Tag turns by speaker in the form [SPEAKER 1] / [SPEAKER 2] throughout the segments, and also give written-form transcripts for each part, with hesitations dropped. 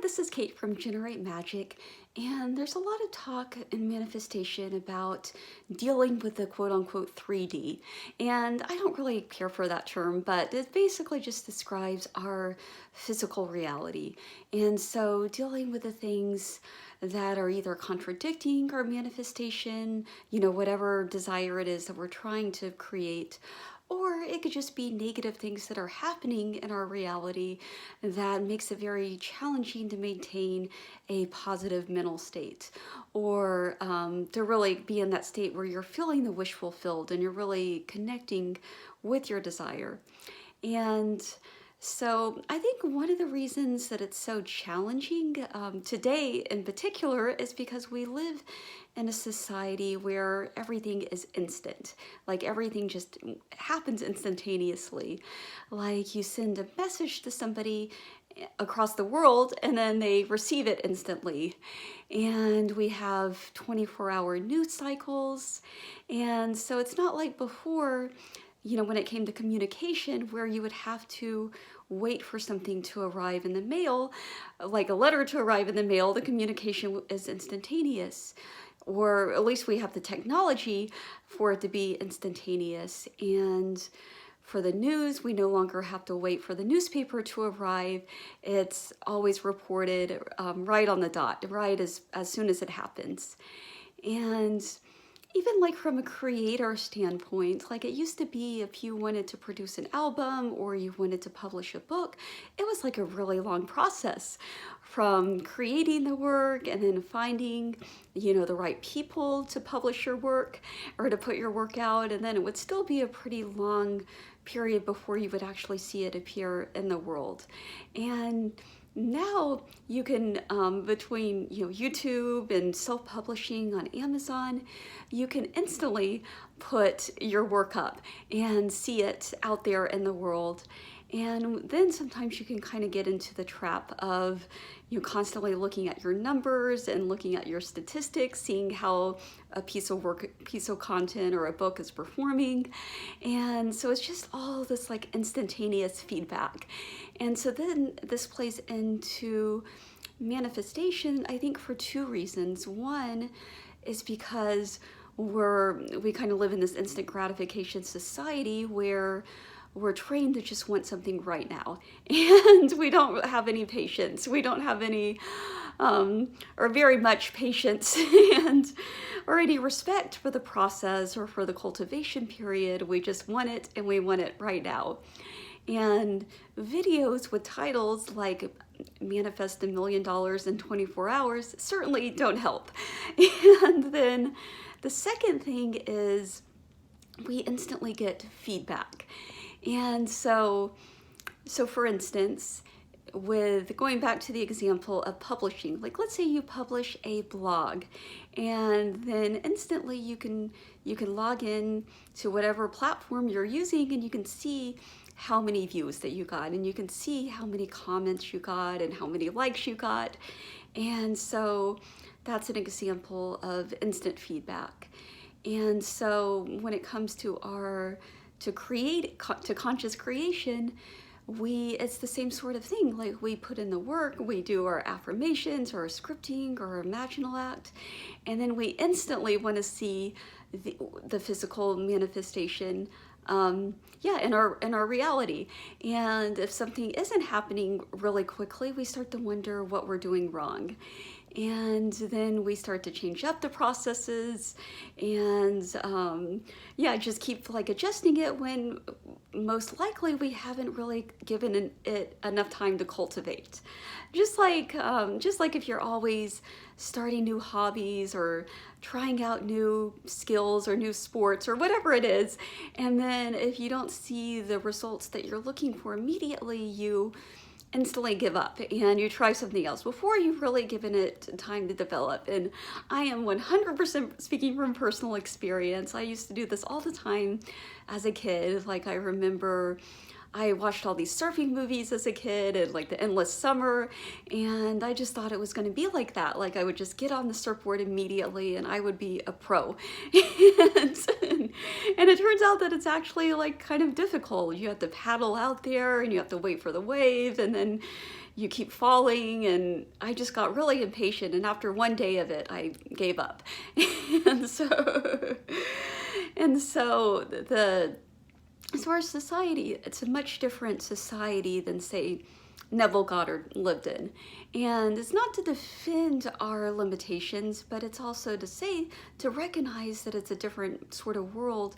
[SPEAKER 1] this is Kate from Generate Magic, and there's a lot of talk and manifestation about dealing with the quote-unquote 3D, and I don't really care for that term, but it basically just describes our physical reality. And so dealing with the things that are either contradicting our manifestation, whatever desire it is that we're trying to create, or it could just be negative things that are happening in our reality that makes it very challenging to maintain a positive mental state, or to really be in that state where you're feeling the wish fulfilled and you're really connecting with your desire. And so I think one of the reasons that it's so challenging today in particular is because we live in a society where everything is instant. Like everything just happens instantaneously. Like you send a message to somebody across the world and then they receive it instantly. And we have 24-hour news cycles. And so it's not like before, when it came to communication, where you would have to wait for something to arrive in the mail, like a letter to arrive in the mail. The communication is instantaneous, or at least we have the technology for it to be instantaneous. And for the news, we no longer have to wait for the newspaper to arrive. It's always reported right on the dot, right as soon as it happens. And even like from a creator standpoint, like it used to be if you wanted to produce an album or you wanted to publish a book, it was like a really long process from creating the work and then finding, the right people to publish your work or to put your work out. And then it would still be a pretty long period before you would actually see it appear in the world. And now you can, between YouTube and self-publishing on Amazon, you can instantly put your work up and see it out there in the world. And then sometimes you can kind of get into the trap of constantly looking at your numbers and looking at your statistics, seeing how a piece of work, piece of content or a book is performing. And so it's just all this like instantaneous feedback. And so then this plays into manifestation, I think, for two reasons. One is because we kind of live in this instant gratification society where we're trained to just want something right now, and we don't have any patience. We don't have any, or very much patience, and or any respect for the process or for the cultivation period. We just want it, and we want it right now. And videos with titles like Manifest $1 Million in 24 hours certainly don't help. And then the second thing is we instantly get feedback. And so for instance, with going back to the example of publishing, like let's say you publish a blog and then instantly you can log in to whatever platform you're using and you can see how many views that you got, and you can see how many comments you got and how many likes you got. And so that's an example of instant feedback. And so when it comes to conscious creation, it's the same sort of thing. Like we put in the work, we do our affirmations or our scripting or our imaginal act, and then we instantly want to see the physical manifestation in our reality. And if something isn't happening really quickly, we start to wonder what we're doing wrong. And then we start to change up the processes and just keep like adjusting it when most likely we haven't really given it enough time to cultivate. Just like if you're always starting new hobbies or trying out new skills or new sports or whatever it is, and then if you don't see the results that you're looking for immediately, you instantly give up and you try something else before you've really given it time to develop. And I am 100% speaking from personal experience. I used to do this all the time as a kid. Like I remember I watched all these surfing movies as a kid and like the Endless Summer, and I just thought it was going to be like that. Like I would just get on the surfboard immediately and I would be a pro. And it turns out that it's actually like kind of difficult. You have to paddle out there and you have to wait for the wave, and then you keep falling, and I just got really impatient, and after one day of it I gave up. and so and so the as far as society, it's a much different society than, say, Neville Goddard lived in. And it's not to defend our limitations, but it's also to say, to recognize that it's a different sort of world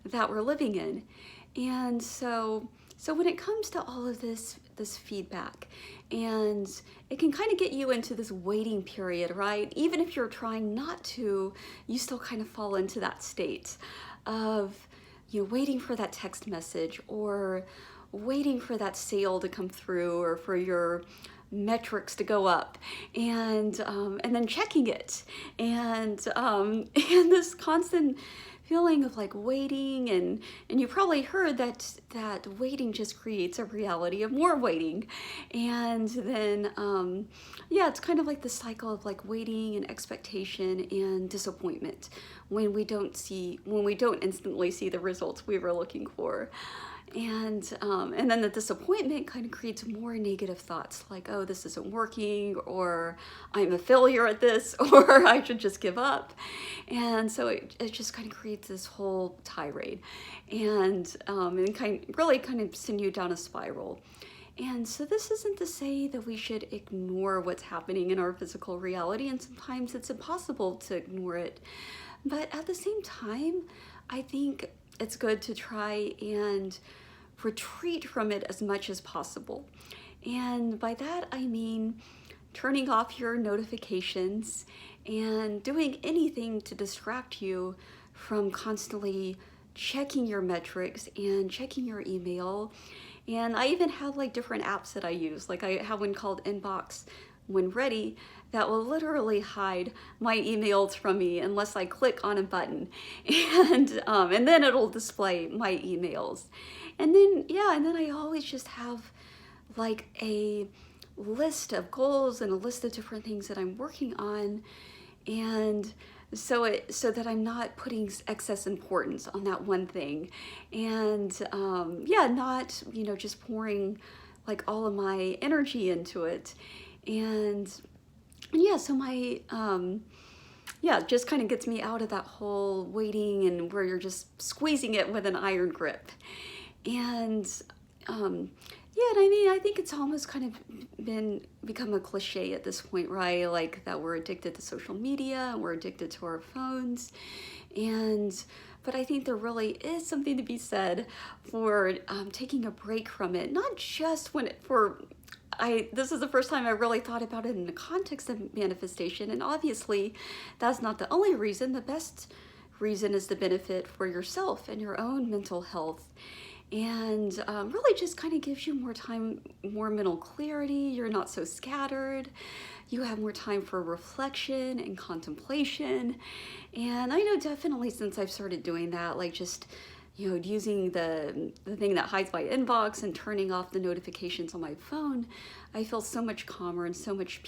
[SPEAKER 1] that we're living in. And so when it comes to all of this feedback, and it can kind of get you into this waiting period, right? Even if you're trying not to, you still kind of fall into that state of, waiting for that text message, or waiting for that sale to come through, or for your metrics to go up, and then checking it, and and this constant feeling of like waiting, and you probably heard that waiting just creates a reality of more waiting, and then yeah, it's kind of like the cycle of like waiting and expectation and disappointment when we don't instantly see the results we were looking for. And then the disappointment kind of creates more negative thoughts, like, oh, this isn't working, or I'm a failure at this, or I should just give up. And so it just kind of creates this whole tirade, and really kind of send you down a spiral. And so this isn't to say that we should ignore what's happening in our physical reality, and sometimes it's impossible to ignore it. But at the same time, I think it's good to try and retreat from it as much as possible. And by that, I mean turning off your notifications and doing anything to distract you from constantly checking your metrics and checking your email. And I even have like different apps that I use. Like I have one called Inbox When Ready that will literally hide my emails from me unless I click on a button, and then it'll display my emails. And then I always just have like a list of goals and a list of different things that I'm working on, and so that I'm not putting excess importance on that one thing, and not just pouring like all of my energy into it. And so my just kind of gets me out of that whole waiting, and where you're just squeezing it with an iron grip. And I think it's almost kind of become a cliche at this point, right? Like that we're addicted to social media, and we're addicted to our phones, but I think there really is something to be said for taking a break from it, not just this is the first time I really thought about it in the context of manifestation, and obviously that's not the only reason. The best reason is the benefit for yourself and your own mental health, and really just kind of gives you more time, more mental clarity. You're not so scattered. You have more time for reflection and contemplation. And I know definitely since I've started doing that, like just using the thing that hides my inbox and turning off the notifications on my phone, I feel so much calmer and so much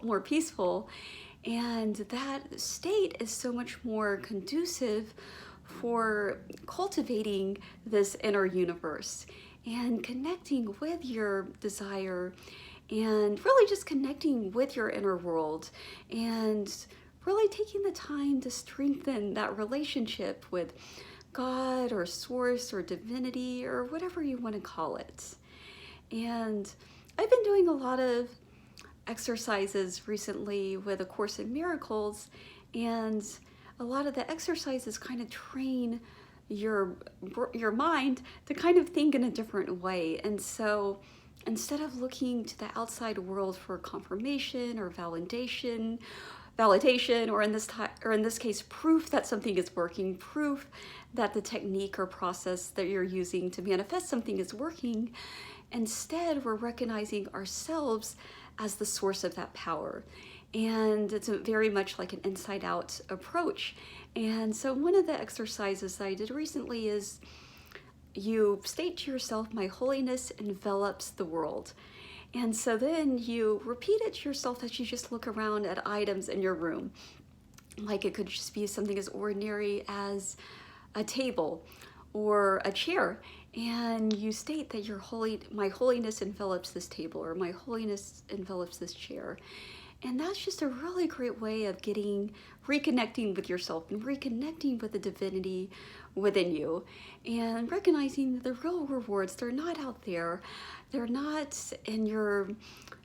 [SPEAKER 1] more peaceful. And that state is so much more conducive for cultivating this inner universe and connecting with your desire, and really just connecting with your inner world, and really taking the time to strengthen that relationship with God or source or divinity or whatever you want to call it. And I've been doing a lot of exercises recently with A Course in Miracles, and a lot of the exercises kind of train your mind to kind of think in a different way. And so instead of looking to the outside world for confirmation or validation, or in this case, proof that something is working, proof that the technique or process that you're using to manifest something is working, instead we're recognizing ourselves as the source of that power. And it's very much like an inside-out approach. And so one of the exercises that I did recently is you state to yourself, my holiness envelops the world. And so then you repeat it to yourself as you just look around at items in your room. Like it could just be something as ordinary as a table or a chair. and you state that my holiness envelops this table, or my holiness envelops this chair. And that's just a really great way of reconnecting with yourself and reconnecting with the divinity within you, and recognizing that the real rewards, they're not out there. They're not in your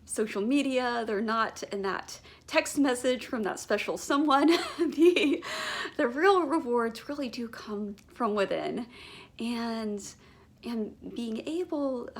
[SPEAKER 1] social media. They're not in that text message from that special someone. The real rewards really do come from within. And being able,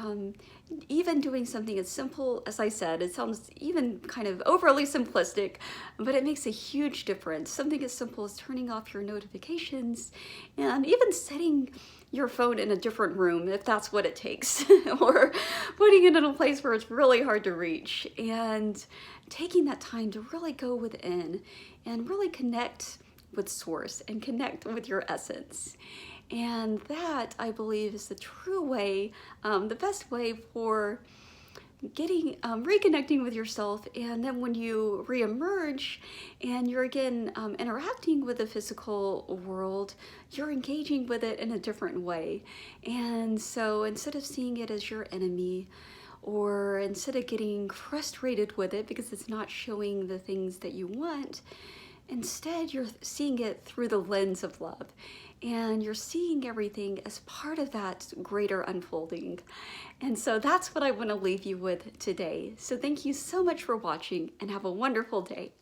[SPEAKER 1] even doing something as simple as I said, it sounds even kind of overly simplistic, but it makes a huge difference. Something as simple as turning off your notifications, and even setting your phone in a different room if that's what it takes, or putting it in a place where it's really hard to reach, and taking that time to really go within and really connect with source and connect with your essence. And that, I believe, is the true way, the best way for reconnecting with yourself. And then when you reemerge and you're again interacting with the physical world, you're engaging with it in a different way. And so instead of seeing it as your enemy, or instead of getting frustrated with it because it's not showing the things that you want, instead you're seeing it through the lens of love. And you're seeing everything as part of that greater unfolding. And so that's what I want to leave you with today. So thank you so much for watching, and have a wonderful day.